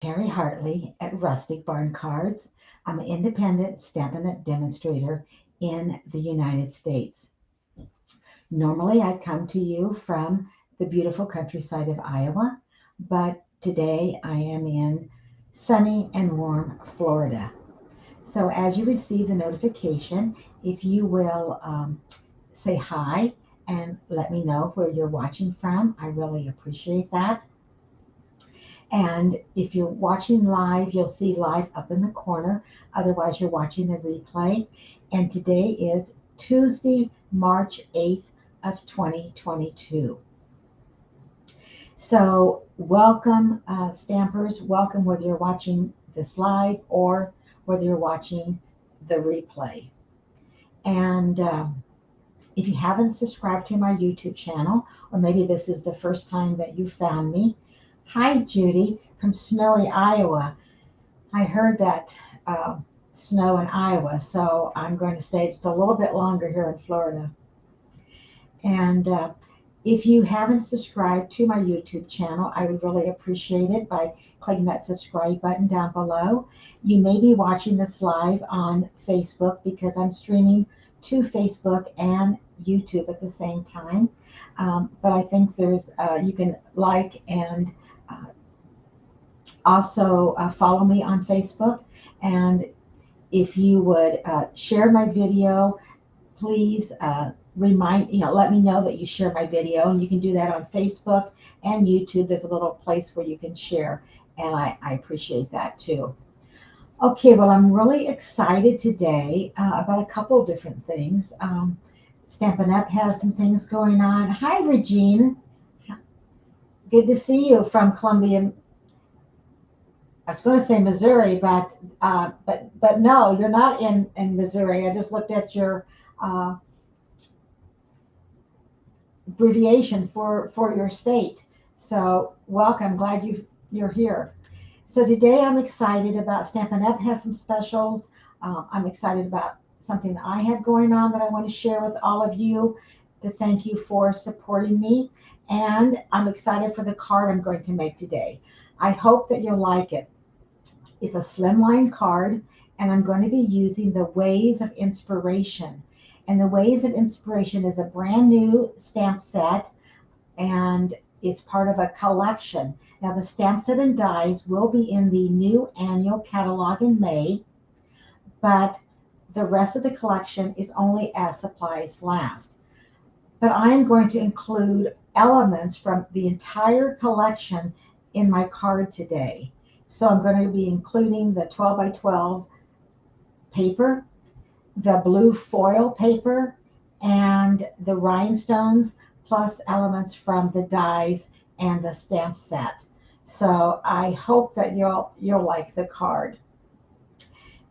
Terry Hartley at Rustic Barn Cards. I'm an independent Stampin' Up! Demonstrator in the United States. Normally, I come to you from the beautiful countryside of Iowa, but today I am in sunny and warm Florida. So, as you receive the notification, if you will say hi and let me know where you're watching from, I really appreciate that. And if you're watching live, you'll see live up in the corner. Otherwise, you're watching the replay. And today is Tuesday, March 8th of 2022. So welcome, Stampers. Welcome whether you're watching this live or whether you're watching the replay. And if you haven't subscribed to my YouTube channel, or maybe this is the first time that you found me, hi, Judy from snowy Iowa. I heard that snow in Iowa, so I'm going to stay just a little bit longer here in Florida. And if you haven't subscribed to my YouTube channel, I would really appreciate it by clicking that subscribe button down below. You may be watching this live on Facebook because I'm streaming to Facebook and YouTube at the same time. But I think there's you can like and also follow me on Facebook. And if you would share my video, please let me know that you share my video. And you can do that on Facebook and YouTube. There's a little place where you can share, and I appreciate that too. Okay, well, I'm really excited today about a couple of different things. Stampin' Up! Has some things going on. Hi, Regine. Good to see you from Columbia. I was going to say Missouri, but no, you're not in Missouri. I just looked at your abbreviation for your state. So welcome. Glad you're here. So today I'm excited about Stampin' Up! Has some specials. I'm excited about something that I have going on that I want to share with all of you to thank you for supporting me. And I'm excited for the card I'm going to make today. I hope that you'll like it. It's a slimline card, and I'm going to be using the Ways of Inspiration. And the Ways of Inspiration is a brand new stamp set, and it's part of a collection. Now, the stamp set and dies will be in the new annual catalog in May, but the rest of the collection is only as supplies last. But I am going to include elements from the entire collection in my card today. So I'm going to be including the 12 by 12 paper, the blue foil paper, and the rhinestones, plus elements from the dies and the stamp set. So I hope that you'll like the card.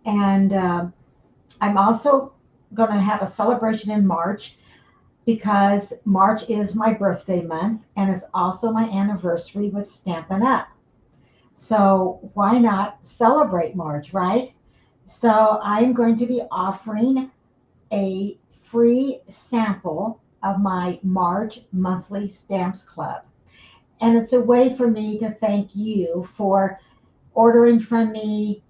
And I'm also going to have a celebration in March because March is my birthday month and it's also my anniversary with Stampin' Up! So why not celebrate March, right? So I'm going to be offering a free sample of my March monthly stamps club. And it's a way for me to thank you for ordering from me,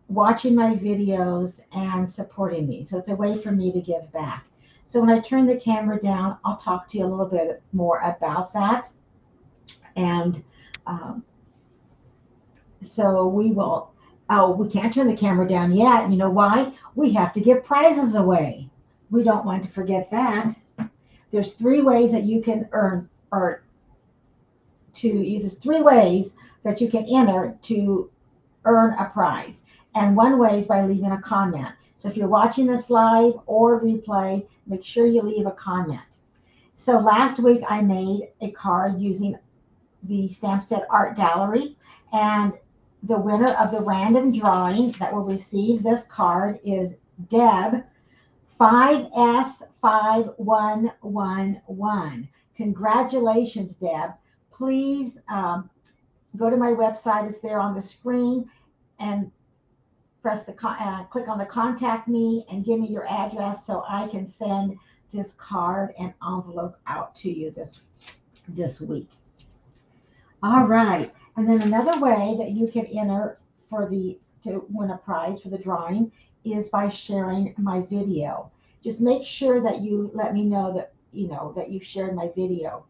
watching my videos, and supporting me. So it's a way for me to give back. So when I turn the camera down, I'll talk to you a little bit more about that. And so we will, oh, we can't turn the camera down yet. You know why? We have to give prizes away. We don't want to forget that. There's three ways that you can earn, or there's three ways that you can enter to earn a prize. And one way is by leaving a comment. So if you're watching this live or replay, make sure you leave a comment. So last week I made a card using the Stamp Set Art Gallery, and the winner of the random drawing that will receive this card is Deb 5S5111. Congratulations, Deb. Please go to my website. It's there on the screen, and press the click on the contact me and give me your address so I can send this card and envelope out to you this week. All right. And then another way that you can enter to win a prize for the drawing is by sharing my video. Just make sure that you let me know that that you shared my video.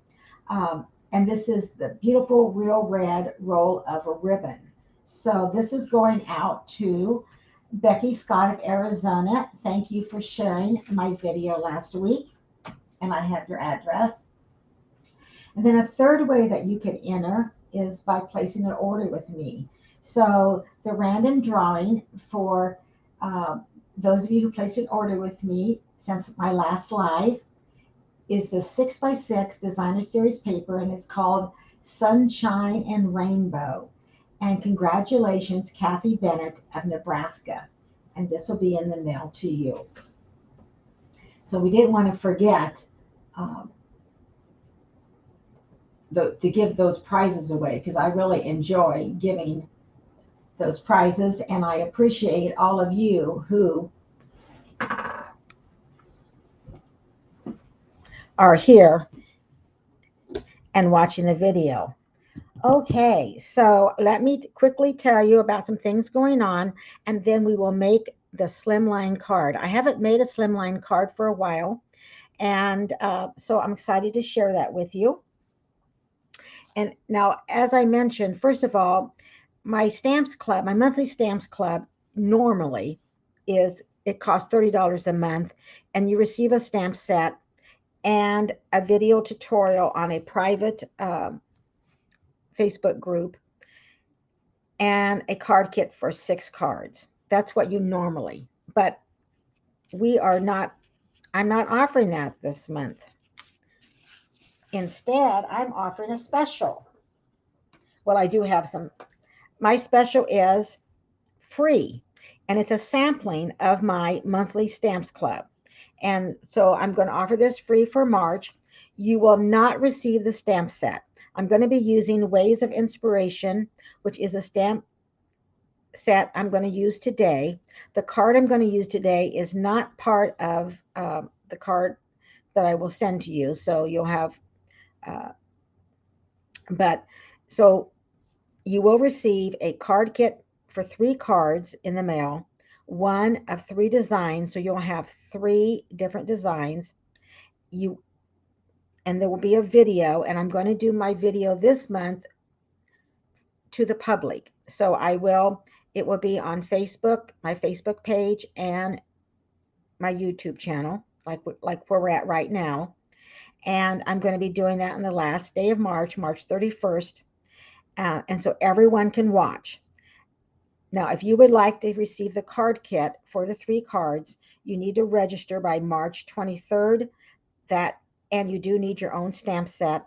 And this is the beautiful real red roll of a ribbon. So this is going out to Becky Scott of Arizona. Thank you for sharing my video last week. And I have your address. And then a third way that you can enter is by placing an order with me. So the random drawing for those of you who placed an order with me since my last live is the 6x6 Designer Series paper, and it's called Sunshine and Rainbow. And congratulations, Kathy Bennett of Nebraska. And this will be in the mail to you. So we didn't want to forget to give those prizes away, because I really enjoy giving those prizes, and I appreciate all of you who are here and watching the video. Okay, so let me quickly tell you about some things going on, and then we will make the Slimline card. I haven't made a Slimline card for a while, and so I'm excited to share that with you. And now, as I mentioned, first of all, my stamps club, my monthly stamps club, normally it costs $30 a month, and you receive a stamp set and a video tutorial on a private Facebook group and a card kit for 6 cards. That's what you normally, but I'm not offering that this month. Instead, I'm offering a special. Well, I do have some. My special is free, and it's a sampling of my monthly stamps club. And so I'm going to offer this free for March. You will not receive the stamp set. I'm going to be using Ways of Inspiration, which is a stamp set I'm going to use today. The card I'm going to use today is not part of the card that I will send to you. So you'll have, so you will receive a card kit for 3 cards in the mail, one of 3 designs. So you'll have 3 different designs. And there will be a video, and I'm going to do my video this month to the public. So it will be on Facebook, my Facebook page, and my YouTube channel, like where we're at right now. And I'm going to be doing that on the last day of March 31st. And so everyone can watch. Now, if you would like to receive the card kit for the 3 cards, you need to register by March 23rd. And you do need your own stamp set.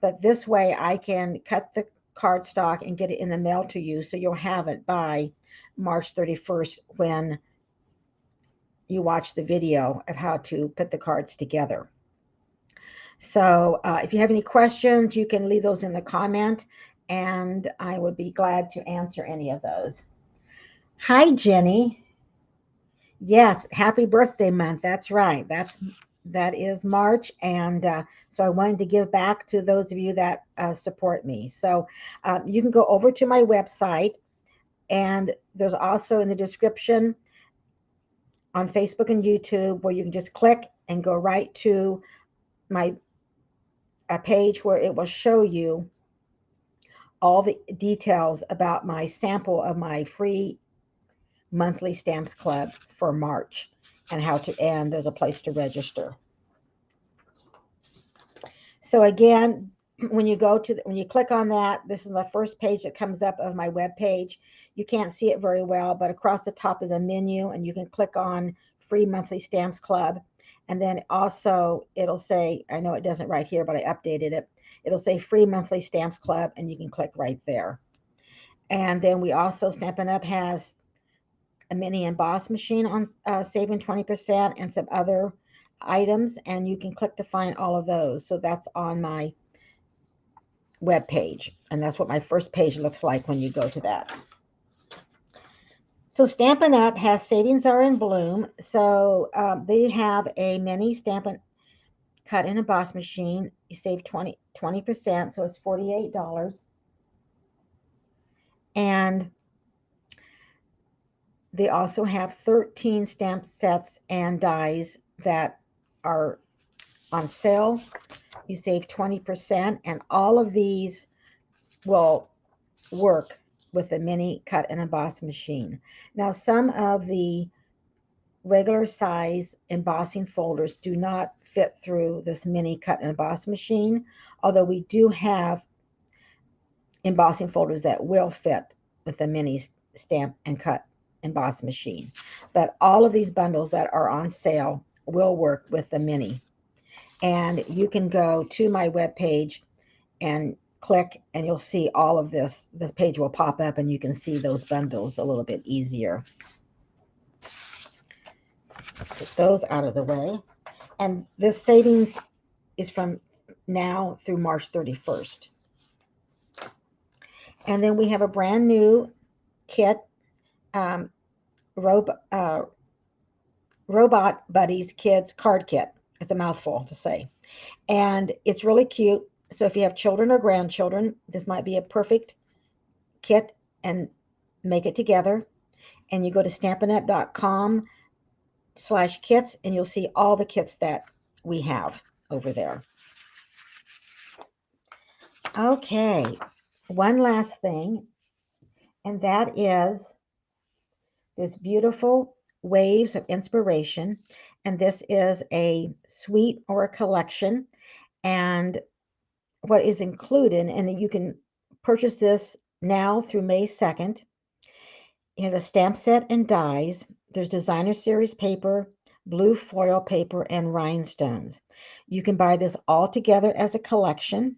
But this way I can cut the cardstock and get it in the mail to you, so you'll have it by March 31st when you watch the video of how to put the cards together. So if you have any questions, you can leave those in the comment, and I would be glad to answer any of those. Hi, Jenny. Yes, happy birthday month. That's right. That is March, and so I wanted to give back to those of you that support me. So you can go over to my website, and there's also in the description on Facebook and YouTube where you can just click and go right to a page where it will show you all the details about my sample of my free monthly stamps club for March and there's a place to register. So again, when you click on that, this is the first page that comes up of my web page. You can't see it very well, but across the top is a menu, and you can click on free monthly stamps club. And then also it'll say, I know it doesn't right here, but I updated it. It'll say free monthly stamps club, and you can click right there. And then we also, Stampin' Up! Has a mini emboss machine on saving 20% and some other items, and you can click to find all of those. So that's on my web page, and that's what my first page looks like when you go to that. So Stampin' Up! Has Savings Are in Bloom. So they have a mini Stampin' cut and emboss machine. You save 20%, so it's $48. And they also have 13 stamp sets and dies that are on sale. You save 20%, and all of these will work with the mini cut and emboss machine. Now, some of the regular size embossing folders do not fit through this mini cut and emboss machine, although we do have embossing folders that will fit with the mini stamp and cut emboss machine. But all of these bundles that are on sale will work with the mini. And you can go to my webpage and click, and you'll see all of this. This page will pop up, and you can see those bundles a little bit easier. Put those out of the way. And this savings is from now through March 31st. And then we have a brand new kit, Robot Buddies Kids Card Kit. It's a mouthful to say. And it's really cute. So if you have children or grandchildren, this might be a perfect kit, and make it together. And you go to Stampin'Up.com/kits, and you'll see all the kits that we have over there. Okay, one last thing, and that is this beautiful Waves of Inspiration. And this is a suite or a collection. And what is included, and you can purchase this now through May 2nd. It has a stamp set and dies. There's designer series paper, blue foil paper, and rhinestones. You can buy this all together as a collection,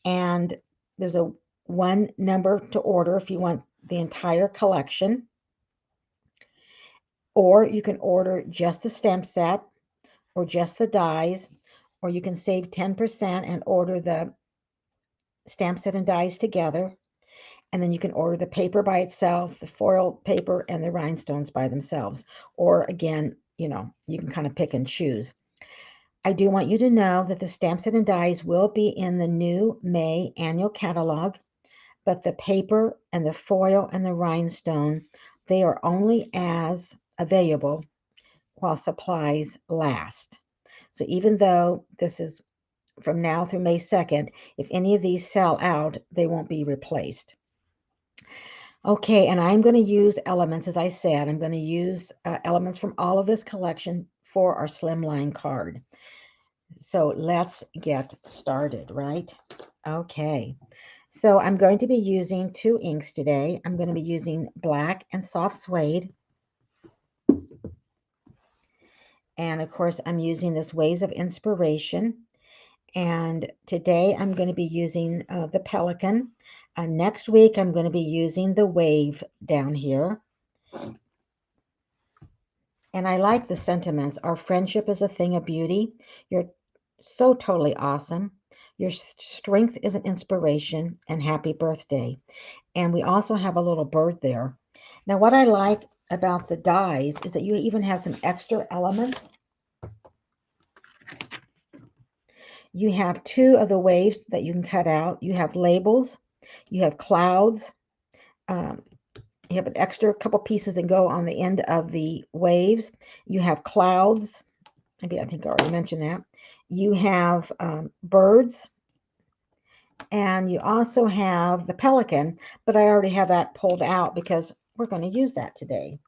and there's a one number to order if you want the entire collection. Or you can order just the stamp set or just the dies, or you can save 10% and order the stamp set and dies together. And then you can order the paper by itself, the foil paper, and the rhinestones by themselves. Or again, you can kind of pick and choose. I do want you to know that the stamp set and dies will be in the new May annual catalog, but the paper and the foil and the rhinestone, they are only as available while supplies last. So even though this is from now through May 2nd, if any of these sell out, they won't be replaced. Okay, and I'm going to use elements, as I said. I'm going to use elements from all of this collection for our Slimline card. So let's get started, right? Okay, so I'm going to be using 2 inks today. I'm going to be using black and soft suede. And of course, I'm using this Waves of Inspiration. And today I'm going to be using the Pelican. Next week, I'm going to be using the Wave down here. And I like the sentiments. Our friendship is a thing of beauty. You're so totally awesome. Your strength is an inspiration, and happy birthday. And we also have a little bird there. Now, what I like about the dies is that you even have some extra elements. You have 2 of the waves that you can cut out. You have labels. You have clouds. You have an extra couple pieces that go on the end of the waves. You have clouds. Maybe I think I already mentioned that. You have birds. And you also have the pelican, but I already have that pulled out because we're going to use that today.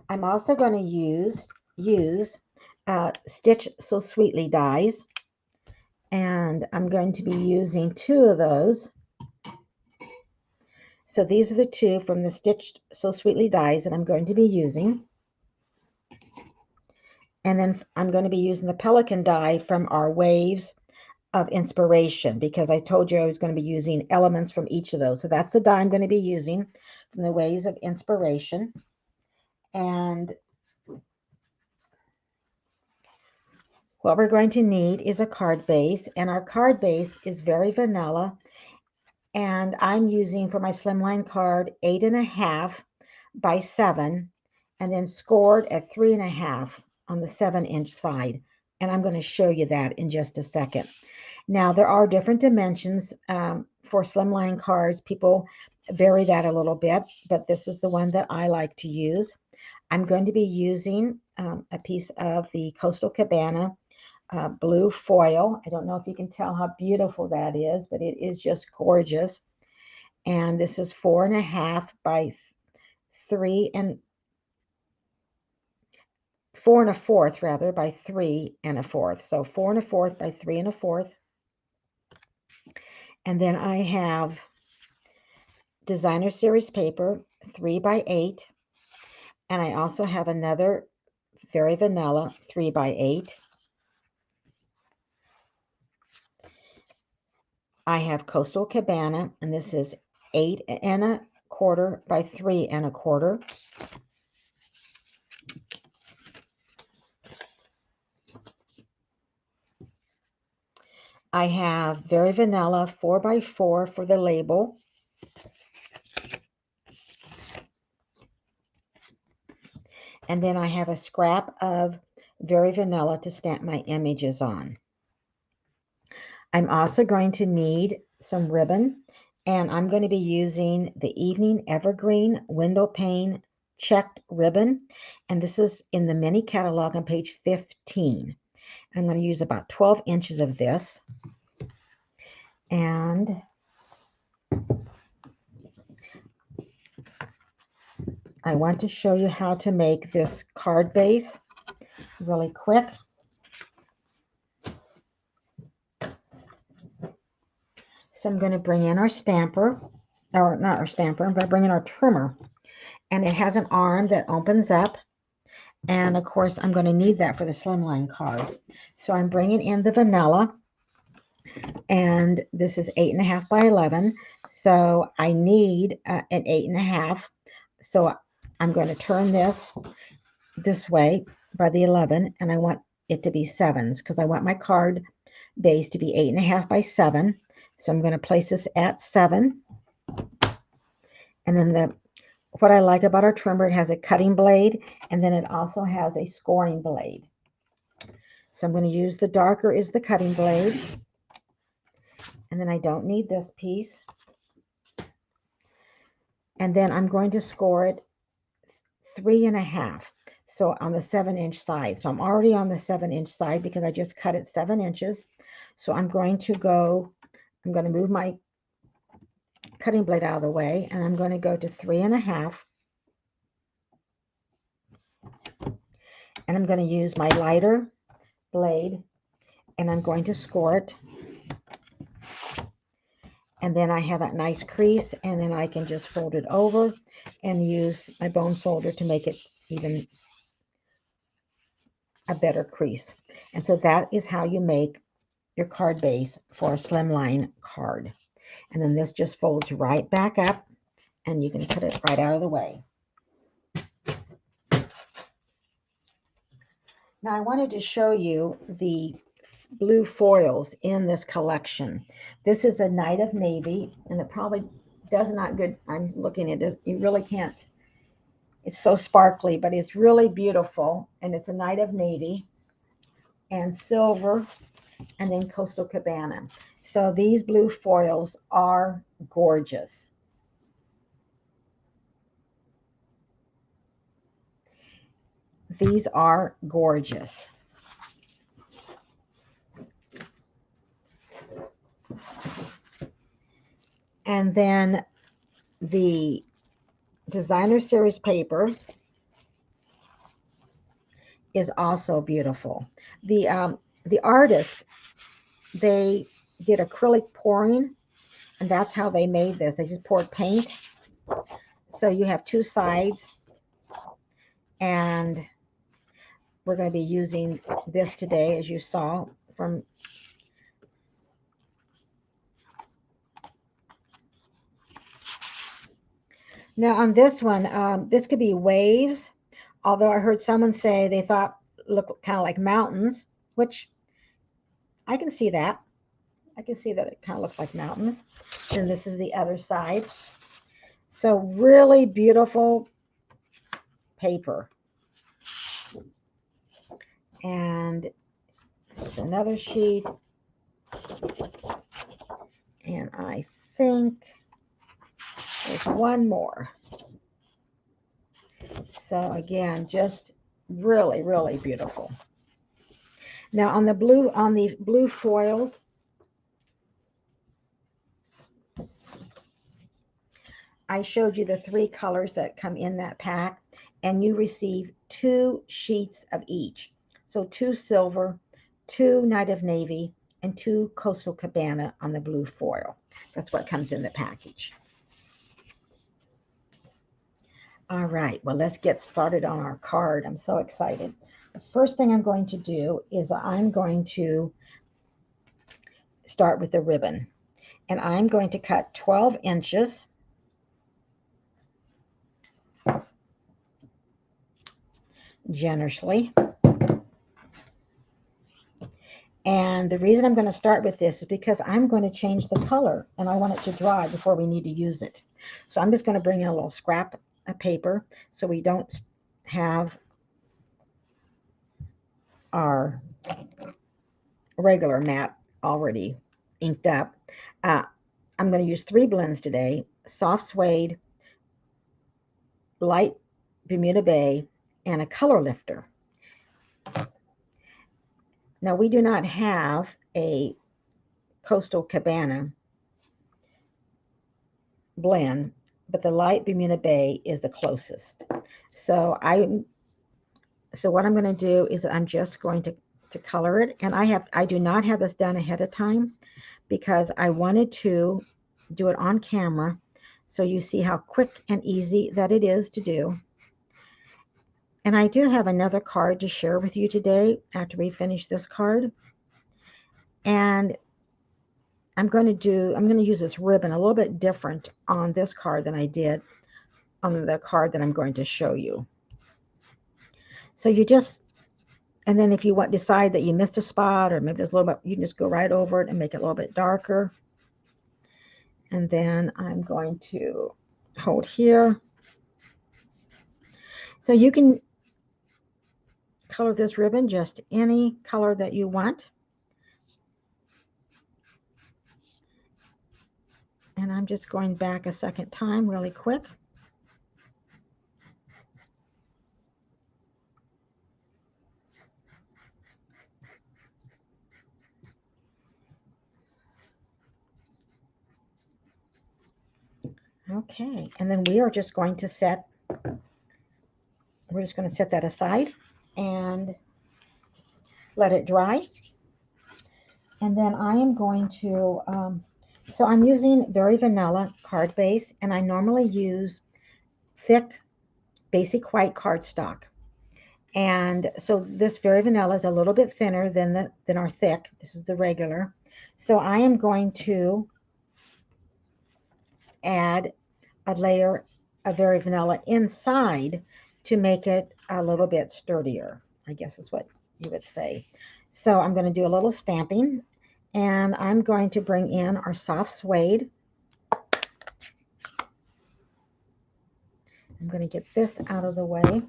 I'm also going to use Stitch So Sweetly dies. And I'm going to be using 2 of those. So these are the 2 from the Stitched So Sweetly dies that I'm going to be using. And then I'm going to be using the Pelican die from our Waves of Inspiration, because I told you I was going to be using elements from each of those. So that's the die I'm going to be using from the Waves of Inspiration. And what we're going to need is a card base. And our card base is very vanilla. And I'm using for my Slimline card 8.5 by 7, and then scored at 3.5 on the 7-inch side. And I'm going to show you that in just a second. Now, there are different dimensions for slimline cards. People vary that a little bit, but this is the one that I like to use. I'm going to be using a piece of the Coastal Cabana blue foil. I don't know if you can tell how beautiful that is, but it is just gorgeous. And this is 4.5 by 3 and 4 1/4 rather by 3 1/4. So 4 1/4 by 3 1/4. And then I have designer series paper 3 by 8. And I also have another very vanilla 3 by 8. I have Coastal Cabana, and this is 8 1/4 by 3 1/4. I have Very Vanilla 4 by 4 for the label. And then I have a scrap of Very Vanilla to stamp my images on. I'm also going to need some ribbon, and I'm going to be using the Evening Evergreen Window Pane checked ribbon, and this is in the mini catalog on page 15. I'm going to use about 12 inches of this, and I want to show you how to make this card base really quick. So I'm going to bring in our stamper, or not our stamper, I'm going to bring in our trimmer. And it has an arm that opens up. And of course, I'm going to need that for the slimline card. So I'm bringing in the vanilla. And this is 8.5 by 11. So I need an 8.5. So I'm going to turn this way by the 11. And I want it to be 7s because I want my card base to be 8.5 by 7. So I'm going to place this at 7. And then what I like about our trimmer, it has a cutting blade, and then it also has a scoring blade. So I'm going to use the darker is the cutting blade. And then I don't need this piece. And then I'm going to score it 3.5. So on the 7-inch side. So I'm already on the 7-inch side because I just cut it 7 inches. So I'm going to move my cutting blade out of the way, and I'm going to go to 3.5. And I'm going to use my lighter blade, and I'm going to score it. And then I have that nice crease, and then I can just fold it over and use my bone folder to make it even a better crease. And so that is how you make your card base for a slimline card. And then this just folds right back up, and you can put it right out of the way. Now I wanted to show you the blue foils in this collection. This is the Night of Navy, and it probably does not good. I'm looking at it. You really can't. It's so sparkly, but it's really beautiful. And it's a Night of Navy and silver, and then Coastal Cabana. So these blue foils are gorgeous. These are gorgeous. And then the designer series paper is also beautiful. The artist, they did acrylic pouring, and that's how they made this. They just poured paint. So you have two sides, and we're going to be using this today, as you saw from. Now on this one, this could be waves, although I heard someone say they thought look kind of like mountains, which I can see that. I can see that it kind of looks like mountains. And this is the other side. So really beautiful paper. And there's another sheet. And I think there's one more. So again, just really, really beautiful. Now on the blue foils, I showed you the 3 colors that come in that pack, and you receive 2 sheets of each. So 2 silver, 2 Night of Navy, and 2 Coastal Cabana on the blue foil. That's what comes in the package. All right, well, let's get started on our card. I'm so excited. The first thing I'm going to do is I'm going to start with the ribbon. And I'm going to cut 12 inches. Generously. And the reason I'm going to start with this is because I'm going to change the color and I want it to dry before we need to use it. So I'm just going to bring in a little scrap of paper so we don't have our regular mat already inked up. I'm going to use 3 blends today: soft suede, light Bermuda Bay, and a color lifter. Now, we do not have a Coastal Cabana blend, but the light Bermuda Bay is the closest. So what I'm going to do is I'm just going to color it, and I do not have this done ahead of time because I wanted to do it on camera so you see how quick and easy that it is to do. And I do have another card to share with you today after we finish this card. And I'm going to use this ribbon a little bit different on this card than I did on the card that I'm going to show you. So and then if you decide that you missed a spot or maybe there's a little bit, you can just go right over it and make it a little bit darker. And then I'm going to hold here. So you can color this ribbon just any color that you want. And I'm just going back a second time really quick. Okay, and then we're just going to set that aside and let it dry. And then I am going to, so I'm using Very Vanilla card base, and I normally use thick basic white cardstock. And so this Very Vanilla is a little bit thinner than our thick. This is the regular. So I am going to add a layer of Very Vanilla inside to make it a little bit sturdier, I guess is what you would say. So I'm going to do a little stamping, and I'm going to bring in our soft suede. I'm going to get this out of the way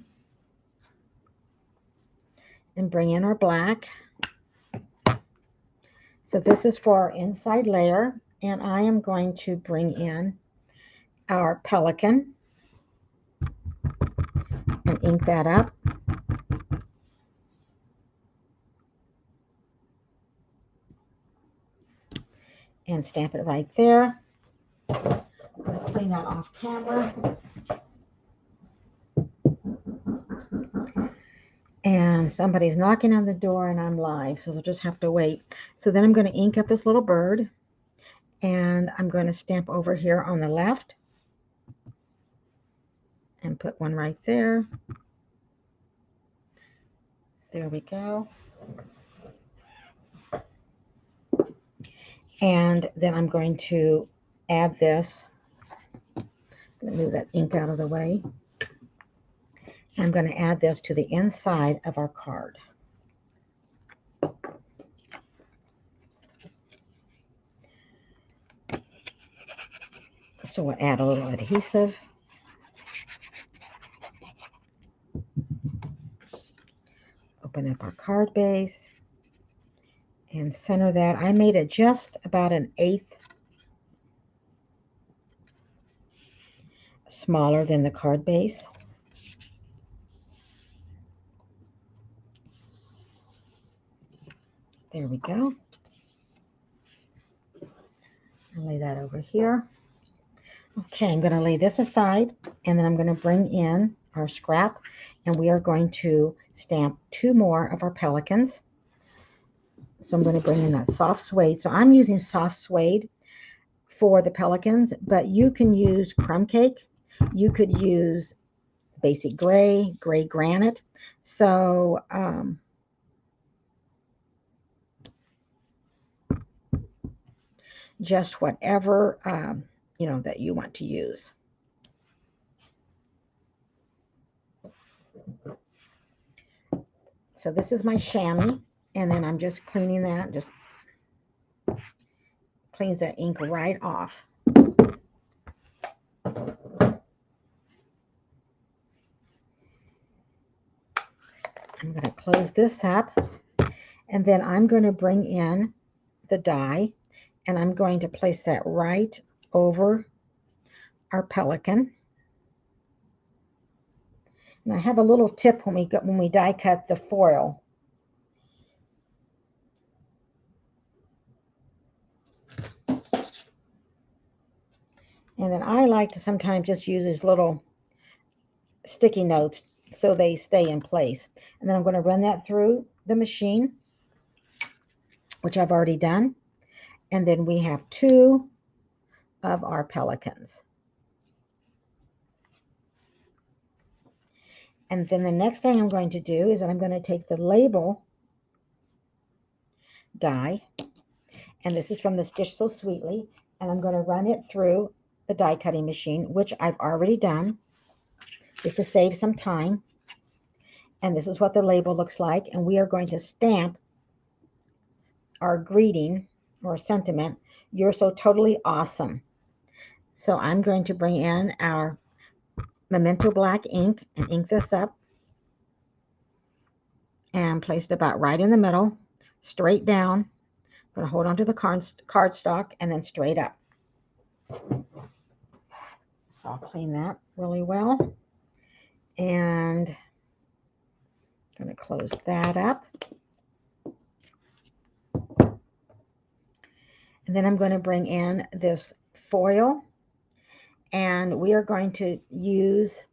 and bring in our black. So this is for our inside layer, and I am going to bring in our pelican and ink that up. And stamp it right there. I'm going to clean that off camera. And somebody's knocking on the door and I'm live, so they'll just have to wait. So then I'm going to ink up this little bird, and I'm going to stamp over here on the left and put one right there. There we go. And then I'm going to add this. I'm going to move that ink out of the way. I'm going to add this to the inside of our card. So we'll add a little adhesive. Open up our card base. and center that. I made it just about an eighth smaller than the card base. There we go. I'll lay that over here. Okay, I'm going to lay this aside, and then I'm going to bring in our scrap, and we are going to stamp 2 more of our pelicans. So I'm going to bring in that soft suede. So I'm using soft suede for the pelicans, but you can use crumb cake. You could use basic gray granite. So just whatever that you want to use. So this is my chamois, and then I'm just cleaning that, just cleans that ink right off. I'm going to close this up, and then I'm going to bring in the die, and I'm going to place that right over our pelican. And I have a little tip when we die cut the foil. And then I like to sometimes just use these little sticky notes so they stay in place. And then I'm going to run that through the machine, which I've already done. And then we have 2 of our pelicans. And then the next thing I'm going to do is that I'm going to take the label die, and this is from the Stitch So Sweetly, and I'm going to run it through the die cutting machine, which I've already done, just to save some time. And this is what the label looks like, and we are going to stamp our greeting or sentiment, "You're so totally awesome." So I'm going to bring in our Memento black ink and ink this up and place it about right in the middle, straight down. I'm going to hold on to the cardstock and then straight up. So I'll clean that really well. And I'm going to close that up. And then I'm going to bring in this foil, and we are going to use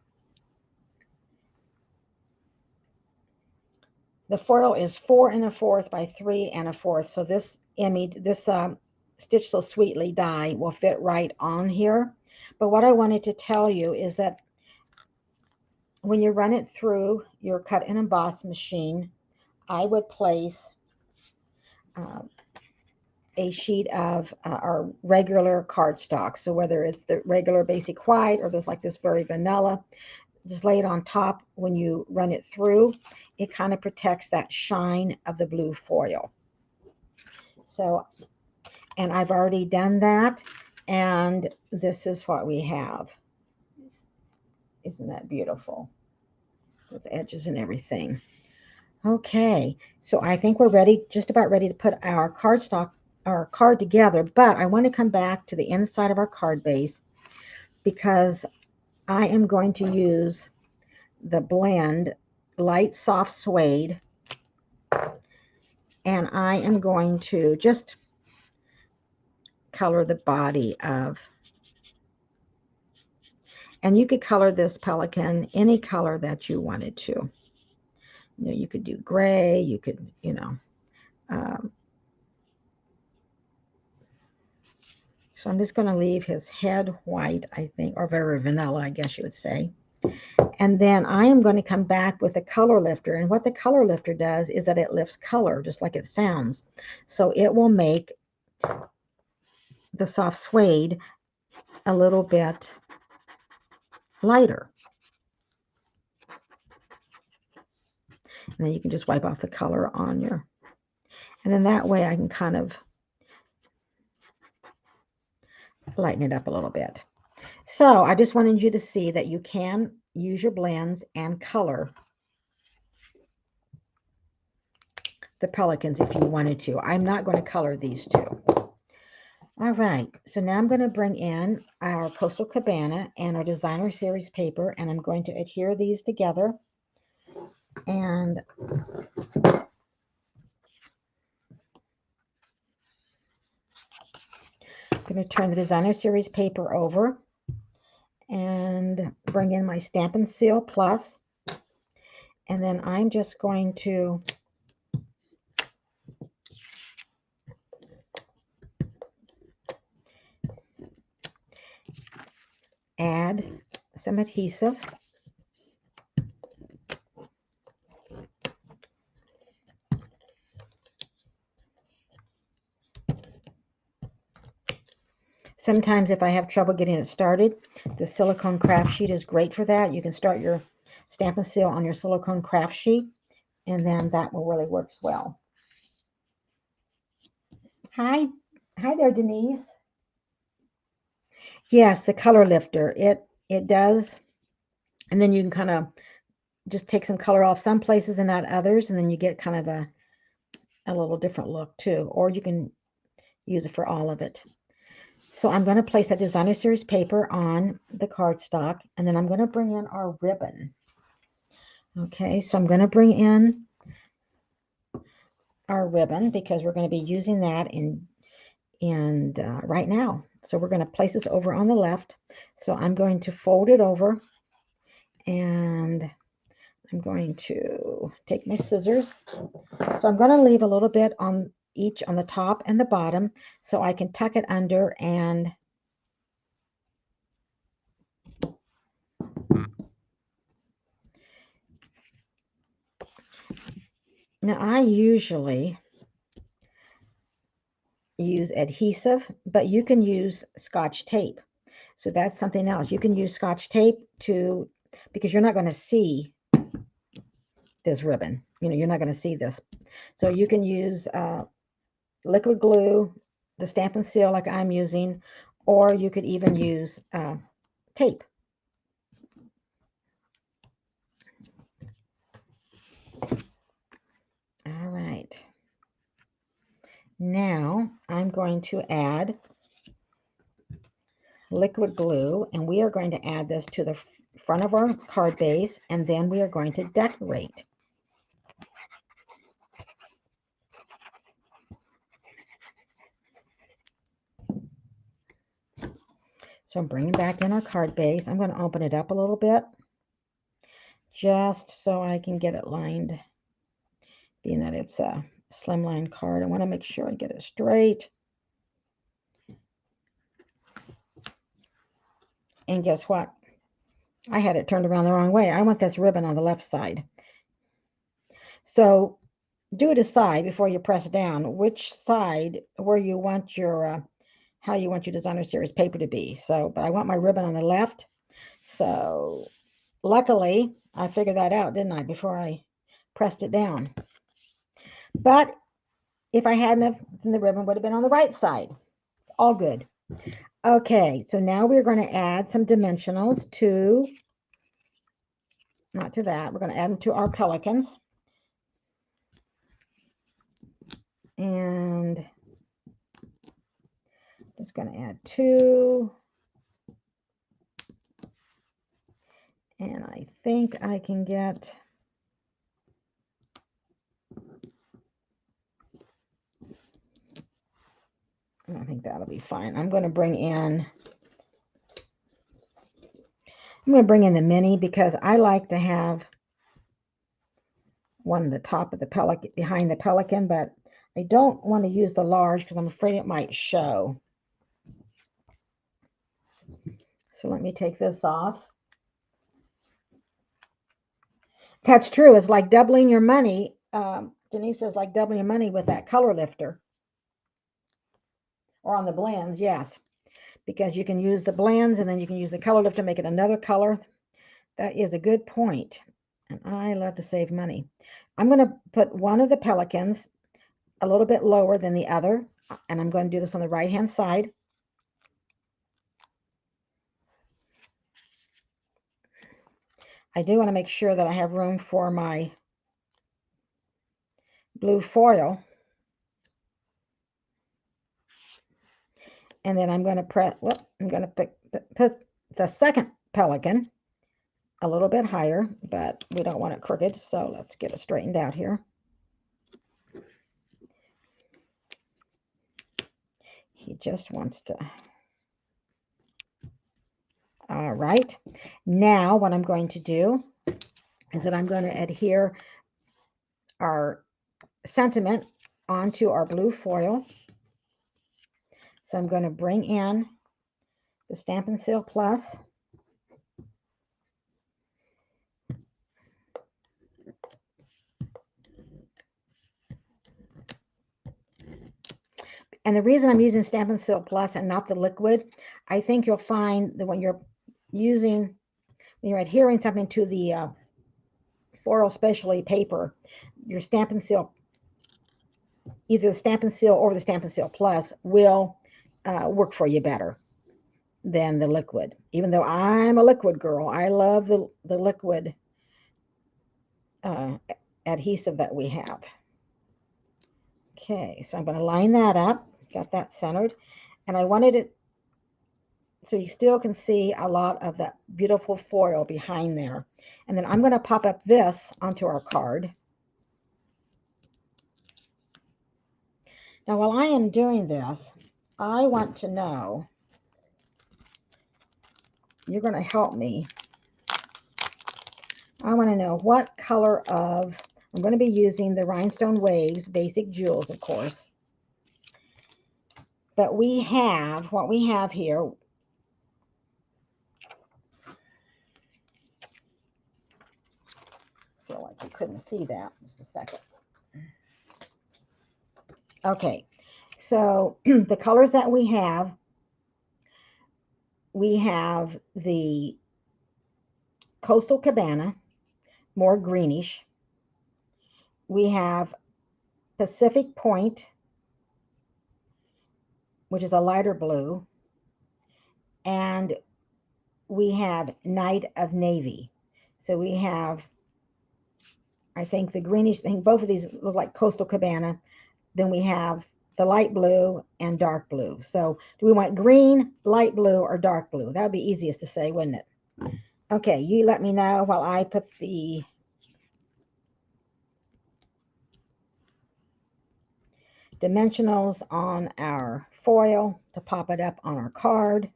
the foil is 4 1/4 by 3 1/4. So this image, this Stitch So Sweetly die will fit right on here. But what I wanted to tell you is that when you run it through your cut and emboss machine, I would place a sheet of our regular cardstock. So whether it's the regular basic white or there's like this very vanilla, just lay it on top. When you run it through, it kind of protects that shine of the blue foil. So, and I've already done that, and this is what we have. Isn't that beautiful? Those edges and everything. Okay, so I think we're ready, just about ready to put our card together, but I want to come back to the inside of our card base because I am going to use the blend Light Soft Suede, and I am going to just color the body of, and you could color this pelican any color that you wanted to. You could do gray, you could, so I'm just going to leave his head white, I think, or very vanilla, I guess you would say. And then I am going to come back with a color lifter. And what the color lifter does is that it lifts color, just like it sounds. So it will make the soft suede a little bit lighter. And then you can just wipe off the color on your, and then that way I can kind of lighten it up a little bit. So I just wanted you to see that you can use your blends and color the pelicans if you wanted to. I'm not going to color these two. All right, so now I'm going to bring in our Coastal Cabana and our Designer Series paper, and I'm going to adhere these together. And I'm going to turn the Designer Series paper over and bring in my Stampin' Seal Plus. And then I'm just going to add some adhesive. Sometimes if I have trouble getting it started, the silicone craft sheet is great for that. You can start your Stampin' Seal on your silicone craft sheet, and then that will really works well. Hi there, Denise. Yes, the color lifter. It does, and then you can kind of just take some color off some places and not others, and then you get kind of a little different look too. Or you can use it for all of it. So I'm going to place that Designer Series paper on the cardstock, and then I'm going to bring in our ribbon. Okay, so I'm going to bring in our ribbon because we're going to be using that right now. So we're going to place this over on the left. So I'm going to fold it over, and I'm going to take my scissors. So I'm going to leave a little bit on each on the top and the bottom so I can tuck it under and now I usually use adhesive, but you can use Scotch tape. So that's something else. You can use Scotch tape because you're not going to see this ribbon. You know, you're not going to see this. So you can use liquid glue, the Stampin' Seal like I'm using, or you could even use tape. All right. Now I'm going to add liquid glue, and we are going to add this to the front of our card base, and then we are going to decorate. So I'm bringing back in our card base. I'm going to open it up a little bit just so I can get it lined, being that it's a slimline card. I want to make sure I get it straight. And guess what? I had it turned around the wrong way. I want this ribbon on the left side. So do decide before you press down which side where you want your how you want your Designer Series paper to be. So, but I want my ribbon on the left. So luckily I figured that out, didn't I, before I pressed it down. But if I hadn't have, then the ribbon would have been on the right side. It's all good. Okay, so now we're going to add some dimensionals to, not to that, we're going to add them to our pelicans. And just going to add 2. And I think I can get, I think that'll be fine. I'm going to bring in the mini because I like to have one at the top of the pelican, behind the pelican, but I don't want to use the large because I'm afraid it might show. So let me take this off. That's true. It's like doubling your money. Denise says like doubling your money with that color lifter. Or on the blends, yes. Because you can use the blends and then you can use the color lifter to make it another color. That is a good point. And I love to save money. I'm going to put one of the pelicans a little bit lower than the other. And I'm going to do this on the right-hand side. I do want to make sure that I have room for my blue foil. And then I'm going to I'm going to put the second pelican a little bit higher, but we don't want it crooked, so let's get it straightened out here. He just wants to. All right. Now what I'm going to do is that I'm going to adhere our sentiment onto our blue foil. So I'm going to bring in the Stampin' Seal Plus. And the reason I'm using Stampin' Seal Plus and not the liquid, I think you'll find that when you're adhering something to the floral specialty paper, your Stampin' Seal, either the Stampin' Seal or the Stampin' Seal Plus, will work for you better than the liquid. Even though I'm a liquid girl, I love the liquid adhesive that we have. Okay, so I'm going to line that up. Got that centered. And I wanted it so you still can see a lot of that beautiful foil behind there. And then I'm going to pop up this onto our card. Now, while I am doing this, I want to know, you're going to help me. I want to know what color of, I'm going to be using the Rhinestone Waves Basic Jewels, of course. But what we have here, I feel like you couldn't see that. Just a second. Okay, so the colors that we have the Coastal Cabana, more greenish. We have Pacific Point, which is a lighter blue. And we have Night of Navy. So we have, I think the greenish, I think both of these look like Coastal Cabana. Then we have the light blue and dark blue. So do we want green, light blue, or dark blue? That would be easiest to say, wouldn't it? Okay, you let me know while I put the dimensionals on our foil to pop it up on our card.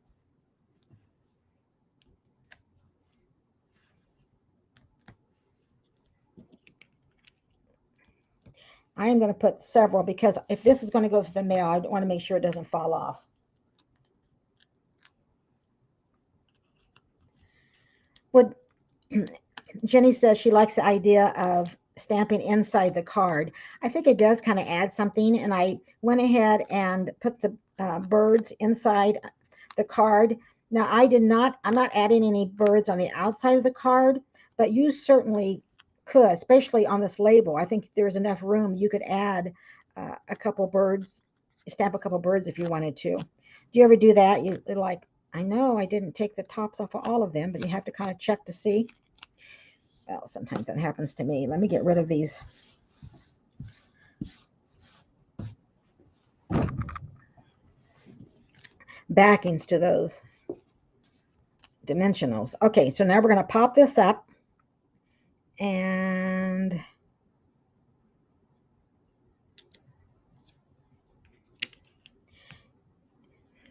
I am going to put several because if this is going to go to the mail, I want to make sure it doesn't fall off. Would Jenny says she likes the idea of stamping inside the card. I think it does kind of add something, and I went ahead and put the birds inside the card. Now I'm not adding any birds on the outside of the card, but you certainly could, especially on this label. I think there's enough room. You could add a couple birds, stamp a couple birds if you wanted to. Do you ever do that? You like, I know I didn't take the tops off of all of them, but you have to kind of check to see. Well, sometimes that happens to me. Let me get rid of these. Backings to those dimensionals. Okay, so now we're going to pop this up. And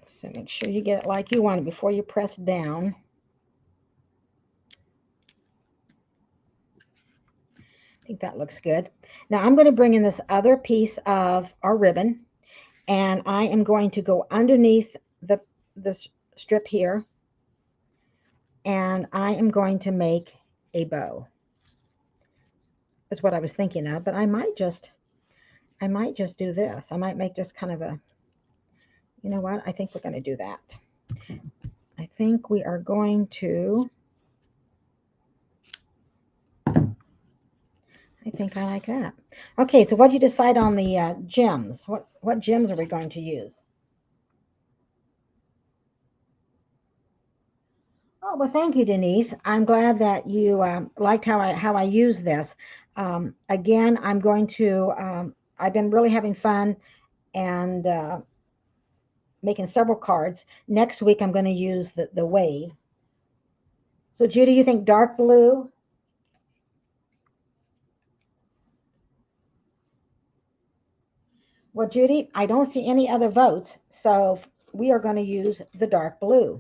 so make sure you get it like you want it before you press down. I think that looks good. Now I'm going to bring in this other piece of our ribbon, and I am going to go underneath this strip here, and I am going to make a bow. That's what I was thinking of, but I might just do this. I might make just kind of a, you know what? I think we're going to do that. I think we are going to, I think I like that. Okay, so what did you decide on the gems? What gems are we going to use? Oh, well, thank you, Denise. I'm glad that you liked how I use this. Again, I'm going to, I've been really having fun and making several cards. Next week, I'm going to use the wave. So, Judy, you think dark blue? Well, Judy, I don't see any other votes, so we are going to use the dark blue.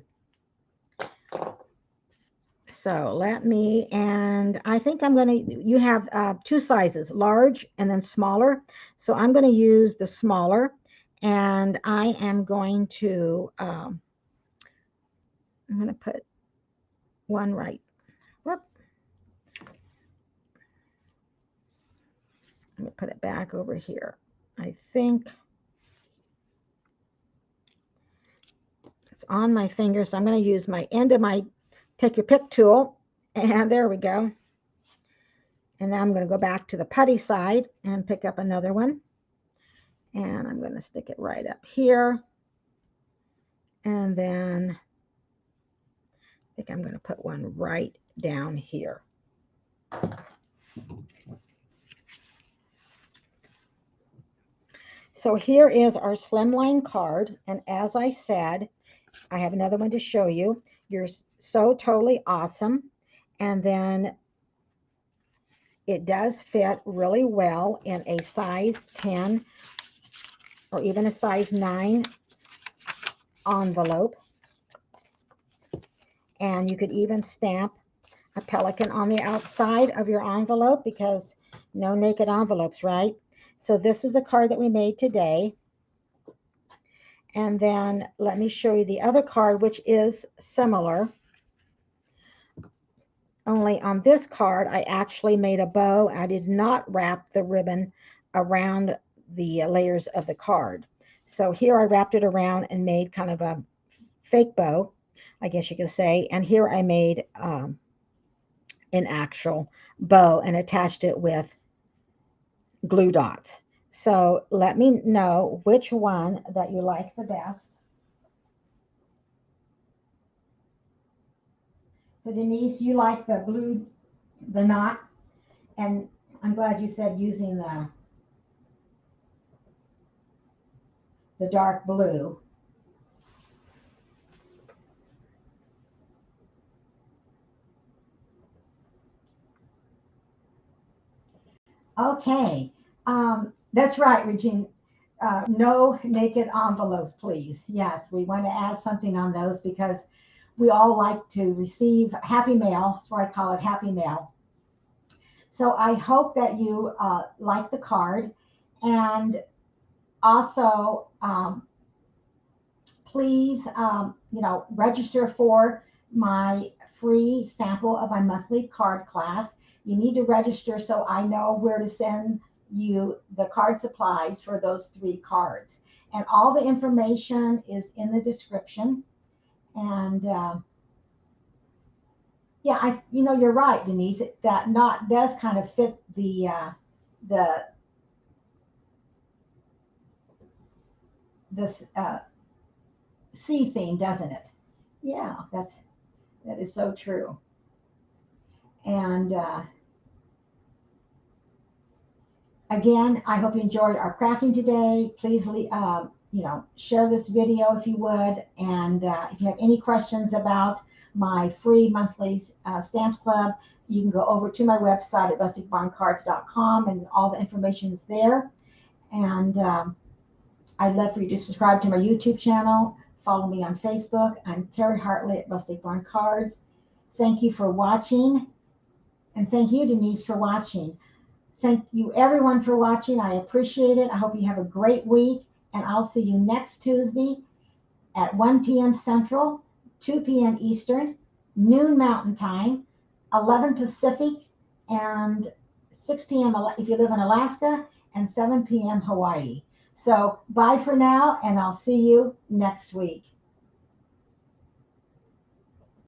So let me, and I think I'm going to, you have two sizes, large and then smaller. So I'm going to use the smaller, and I am going to, I'm going to put one right. Whoop. Let me put it back over here. I think it's on my finger, so I'm going to use my end of my take your pick tool, and there we go. And now I'm going to go back to the putty side and pick up another one. And I'm going to stick it right up here. And then I think I'm going to put one right down here. So here is our Slimline card. And as I said, I have another one to show you. You're so totally awesome. And then it does fit really well in a size 10 or even a size 9 envelope. And you could even stamp a pelican on the outside of your envelope because no naked envelopes, right? So this is the card that we made today. And then let me show you the other card, which is similar. Only on this card, I actually made a bow. I did not wrap the ribbon around the layers of the card. So here I wrapped it around and made kind of a fake bow, I guess you could say. And here I made an actual bow and attached it with glue dots. So let me know which one that you like the best. So Denise, you like the blue, the knot, and I'm glad you said using the dark blue. Okay, that's right, Regine. No naked envelopes, please. Yes, we want to add something on those because we all like to receive happy mail. That's why I call it happy mail. So I hope that you like the card, and also please, register for my free sample of my monthly card class. You need to register so I know where to send you the card supplies for those 3 cards. And all the information is in the description. And yeah, you're right, Denise. That knot does kind of fit the this sea theme, doesn't it? Yeah, that is so true. And again, I hope you enjoyed our crafting today. Please, share this video if you would. And if you have any questions about my free monthly stamps club, you can go over to my website at rusticbarncards.com, and all the information is there. And I'd love for you to subscribe to my YouTube channel. Follow me on Facebook. I'm Terry Hartley at Rustic Barn Cards. Thank you for watching. And thank you, Denise, for watching. Thank you, everyone, for watching. I appreciate it. I hope you have a great week. And I'll see you next Tuesday at 1 p.m. Central, 2 p.m. Eastern, noon Mountain Time, 11 Pacific, and 6 p.m. if you live in Alaska, and 7 p.m. Hawaii. So bye for now, and I'll see you next week.